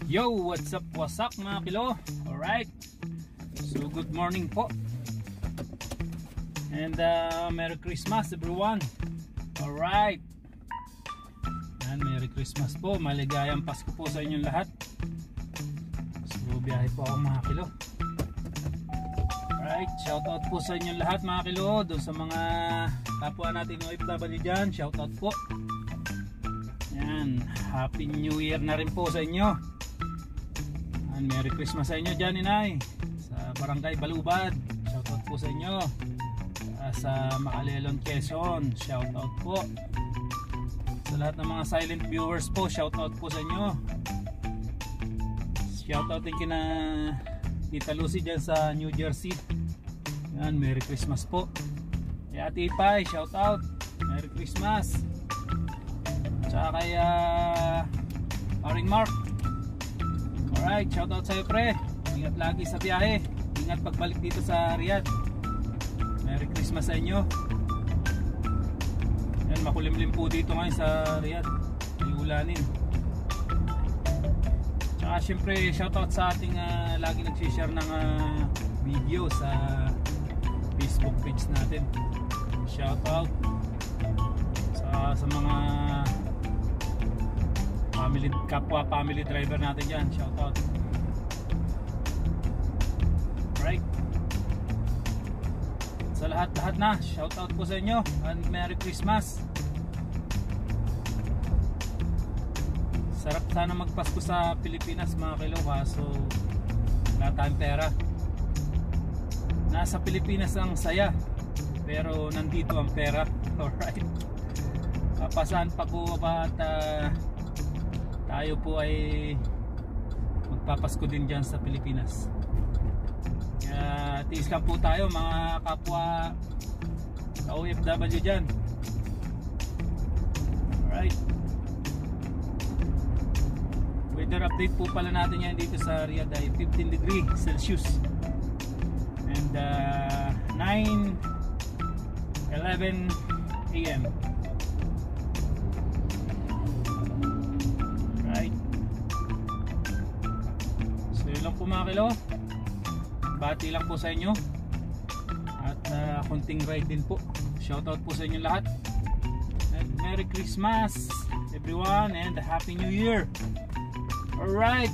Yo, what's up mga kilo? Alright, so good morning po. And Merry Christmas everyone. Alright, and Merry Christmas po. Maligayang Pasko po sa inyong lahat. So biyahe po ako mga kilo. Alright, shoutout po sa inyong lahat mga kilo. Doon sa mga kapwa natin OFW dyan, shoutout po. Yan, Happy New Year na rin po sa inyo. And Merry Christmas sa inyo dyan, inay. Sa Barangay Balubad, shoutout po sa inyo. Sa Macalelon, Quezon, shoutout po. Sa lahat ng mga silent viewers po, shoutout po sa inyo. Shoutout din kina Tita Lucy dyan sa New Jersey. Yan, Merry Christmas po. Kay Ate Ipay, shoutout, Merry Christmas. Tsaka kay Paring Mark. Alright, shoutout sa'yo pre. Ingat lagi sa biyahe. Ingat pagbalik dito sa Riyadh. Merry Christmas sa inyo. Yan, makulimlim po dito ngayon sa Riyadh. Iulanin. Tsaka syempre shoutout sa ating lagi nagsishare ng video sa Facebook page natin. Shoutout sa mga kapwa family driver natin dyan. Shoutout. Right, sa lahat na shoutout po sa inyo and Merry Christmas. Sarap sana magpasko sa Pilipinas mga kilo, kaso wala tayong pera. Nasa Pilipinas ang saya pero nandito ang pera. Alright, kapasahan pa ko ba at tayo po ay magpapasko din dyan sa Pilipinas. Kaya tiis lang po tayo mga kapwa OFW dyan. Alright, weather update po pala natin yan dito sa Riyadh ay 15 degrees Celsius and 9:11 AM. Lang po mga kilo, bati lang po sa inyo at konting ride din po. Shoutout po sa inyo lahat and Merry Christmas everyone and Happy New Year. Alright.